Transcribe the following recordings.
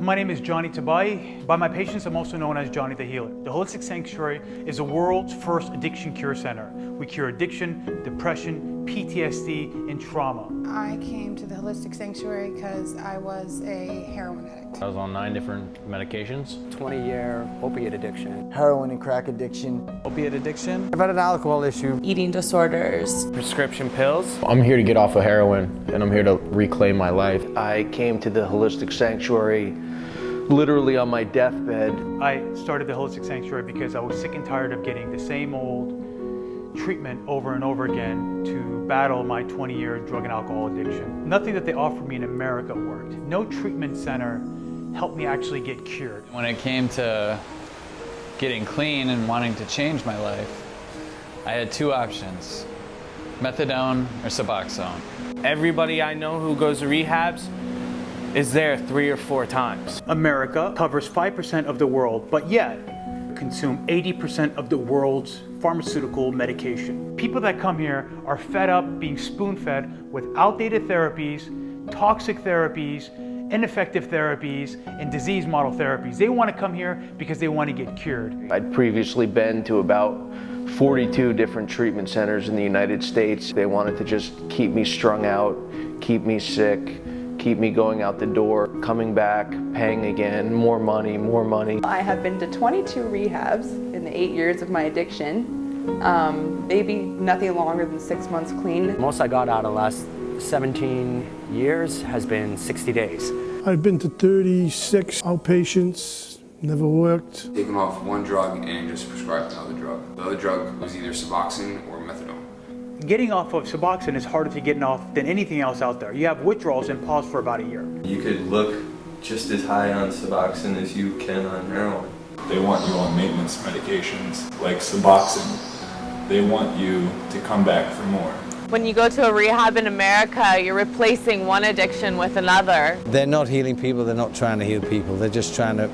My name is Johnny Tabai. By my patients, I'm also known as Johnny the Healer. The Holistic Sanctuary is the world's first addiction cure center. We cure addiction, depression, PTSD, and trauma. I came to the Holistic Sanctuary because I was a heroin addict. I was on 9 different medications. 20-year opiate addiction. Heroin and crack addiction. Opiate addiction. I've had an alcohol issue. Eating disorders. Prescription pills. I'm here to get off of heroin, and I'm here to reclaim my life. I came to the Holistic Sanctuary literally on my deathbed. I started the Holistic Sanctuary because I was sick and tired of getting the same old treatment over and over again to battle my 20-year drug and alcohol addiction. Nothing that they offered me in America worked. No treatment center helped me actually get cured. When it came to getting clean and wanting to change my life, I had 2 options: methadone or Suboxone. Everybody I know who goes to rehabs is there 3 or 4 times. America covers 5% of the world, but yet consume 80% of the world's pharmaceutical medication. People that come here are fed up being spoon-fed with outdated therapies, toxic therapies, ineffective therapies, and disease model therapies. They want to come here because they want to get cured. I'd previously been to about 42 different treatment centers in the United States. They wanted to just keep me strung out, keep me sick, keep me going out the door, coming back, paying again, more money, more money. I have been to 22 rehabs in the 8 years of my addiction. Maybe nothing longer than 6 months clean. Most I got out of the last 17 years has been 60 days. I've been to 36 outpatients, never worked. Take them off one drug and just prescribe another drug. The other drug was either Suboxone or methadone. Getting off of Suboxone is harder to get off than anything else out there. You have withdrawals and pause for about a year. You could look just as high on Suboxone as you can on heroin. They want you on maintenance medications like Suboxone. They want you to come back for more. When you go to a rehab in America, you're replacing one addiction with another. They're not healing people, they're not trying to heal people, they're just trying to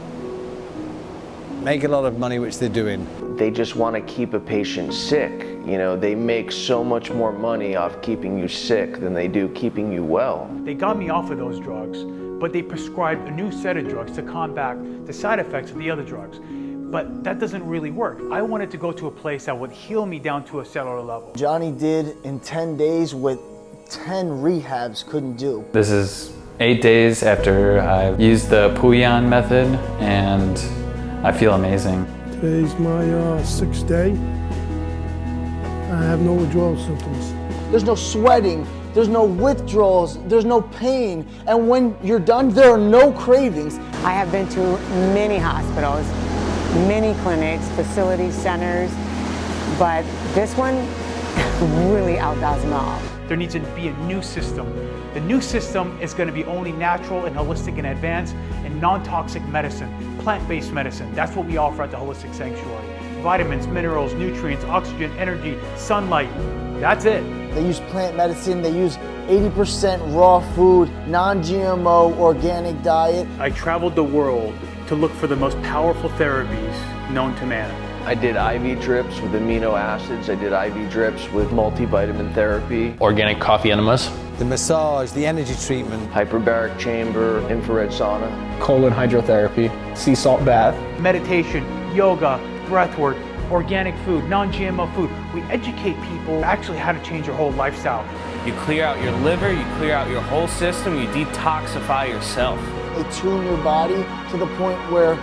make a lot of money, which they're doing. They just want to keep a patient sick. You know, they make so much more money off keeping you sick than they do keeping you well. They got me off of those drugs, but they prescribed a new set of drugs to combat the side effects of the other drugs. But that doesn't really work. I wanted to go to a place that would heal me down to a cellular level. Johnny did in 10 days what 10 rehabs couldn't do. This is 8 days after I used the Pouyan method, and I feel amazing. Today's my 6th day. I have no withdrawal symptoms. There's no sweating, there's no withdrawals, there's no pain, and when you're done, there are no cravings. I have been to many hospitals, many clinics, facilities, centers, but this one really outdoes them all. There needs to be a new system. The new system is going to be only natural and holistic and advanced and non-toxic medicine, plant-based medicine. That's what we offer at the Holistic Sanctuary. Vitamins, minerals, nutrients, oxygen, energy, sunlight. That's it. They use plant medicine, they use 80% raw food, non-GMO, organic diet. I traveled the world to look for the most powerful therapies known to man. I did IV drips with amino acids. I did IV drips with multivitamin therapy. Organic coffee enemas. The massage, the energy treatment. Hyperbaric chamber, infrared sauna. Colon hydrotherapy. Sea salt bath. Meditation, yoga, breathwork, organic food, non-GMO food. We educate people actually how to change their whole lifestyle. You clear out your liver, you clear out your whole system, you detoxify yourself. They tune your body to the point where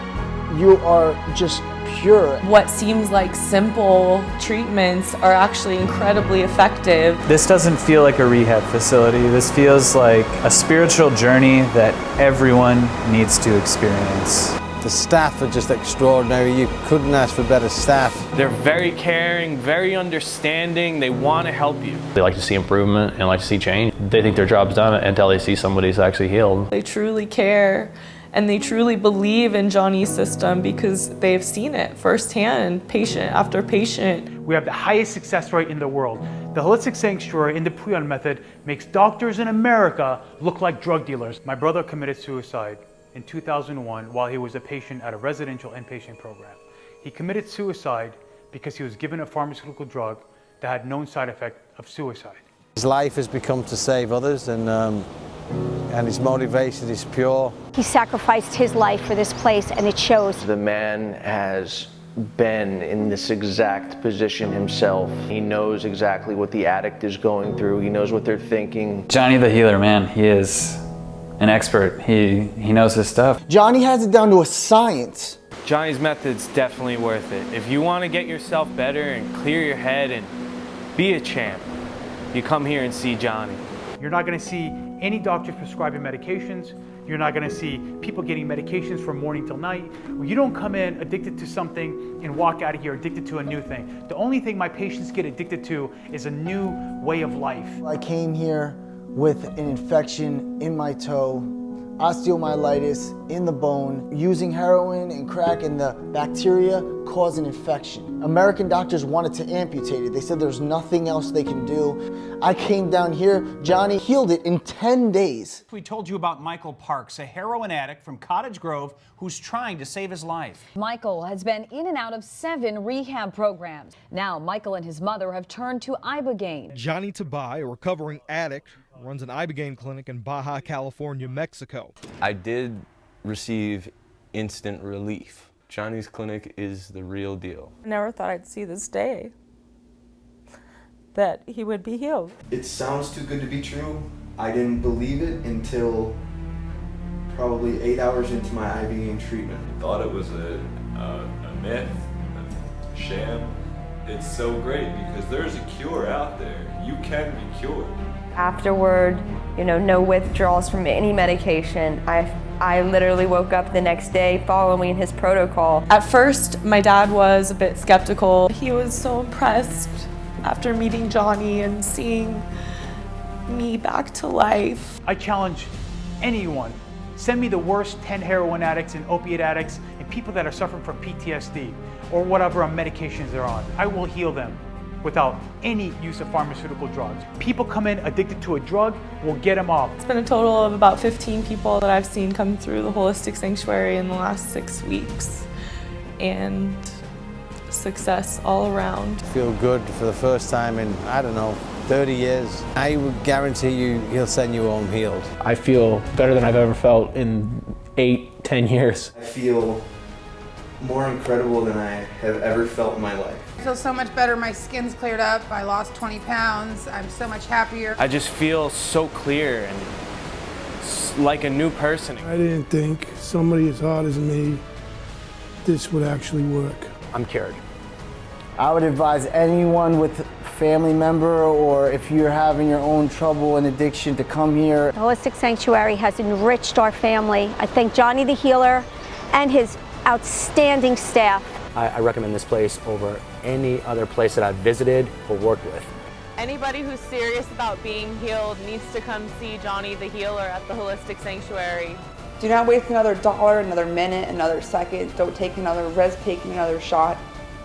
you are just pure. What seems like simple treatments are actually incredibly effective. This doesn't feel like a rehab facility. This feels like a spiritual journey that everyone needs to experience. The staff are just extraordinary. You couldn't ask for better staff. They're very caring, very understanding. They want to help you. They like to see improvement and like to see change. They think their job's done until they see somebody's actually healed. They truly care and they truly believe in Johnny's system because they've seen it firsthand, patient after patient. We have the highest success rate in the world. The Holistic Sanctuary in the Pouyan method makes doctors in America look like drug dealers. My brother committed suicide in 2001 while he was a patient at a residential inpatient program. He committed suicide because he was given a pharmaceutical drug that had known side effect of suicide. His life has become to save others, and and his motivation is pure. He sacrificed his life for this place, and it shows. The man has been in this exact position himself. He knows exactly what the addict is going through. He knows what they're thinking. Johnny the healer, man, he is an expert. He knows his stuff. Johnny has it down to a science. Johnny's method's definitely worth it. If you want to get yourself better and clear your head and be a champ, you come here and see Johnny. You're not going to see any doctors prescribing medications. You're not going to see people getting medications from morning till night. You don't come in addicted to something and walk out of here addicted to a new thing. The only thing my patients get addicted to is a new way of life. I came here with an infection in my toe, osteomyelitis in the bone. Using heroin and crack and the bacteria caused an infection. American doctors wanted to amputate it. They said there's nothing else they can do. I came down here, Johnny healed it in 10 days. We told you about Michael Parks, a heroin addict from Cottage Grove who's trying to save his life. Michael has been in and out of 7 rehab programs. Now Michael and his mother have turned to Ibogaine. Johnny Tabai, a recovering addict, runs an Ibogaine clinic in Baja California, Mexico. I did receive instant relief. Johnny's clinic is the real deal. I never thought I'd see this day, that he would be healed. It sounds too good to be true. I didn't believe it until probably 8 hours into my Ibogaine treatment. I thought it was a myth, a sham. It's so great because there's a cure out there. You can be cured. Afterward, no withdrawals from any medication. I literally woke up the next day following his protocol. At first, my dad was a bit skeptical. He was so impressed after meeting Johnny and seeing me back to life. I challenge anyone, send me the worst 10 heroin addicts and opiate addicts and people that are suffering from PTSD or whatever medications they're on. I will heal them without any use of pharmaceutical drugs. People come in addicted to a drug, we'll get them off. It's been a total of about 15 people that I've seen come through the Holistic Sanctuary in the last 6 weeks. And success all around. Feel good for the first time in, 30 years. I would guarantee you he'll send you home healed. I feel better than I've ever felt in 8-10 years. I feel more incredible than I have ever felt in my life. I feel so much better. My skin's cleared up. I lost 20 pounds. I'm so much happier. I just feel so clear and like a new person. I didn't think somebody as hard as me, this would actually work. I'm cured. I would advise anyone with a family member or if you're having your own trouble and addiction to come here. The Holistic Sanctuary has enriched our family. I thank Johnny the healer and his outstanding staff. I recommend this place over any other place that I've visited or worked with. Anybody who's serious about being healed needs to come see Johnny the healer at the Holistic Sanctuary. Do not waste another dollar, another minute, another second. Don't take another risk taking another shot.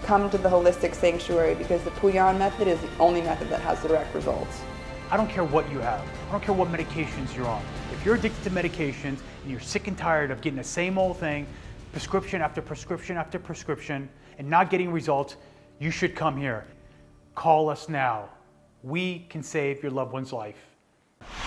Come to the Holistic Sanctuary because the Pouyan method is the only method that has direct results. I don't care what you have. I don't care what medications you're on. If you're addicted to medications and you're sick and tired of getting the same old thing, prescription after prescription after prescription, and not getting results, you should come here. Call us now. We can save your loved one's life.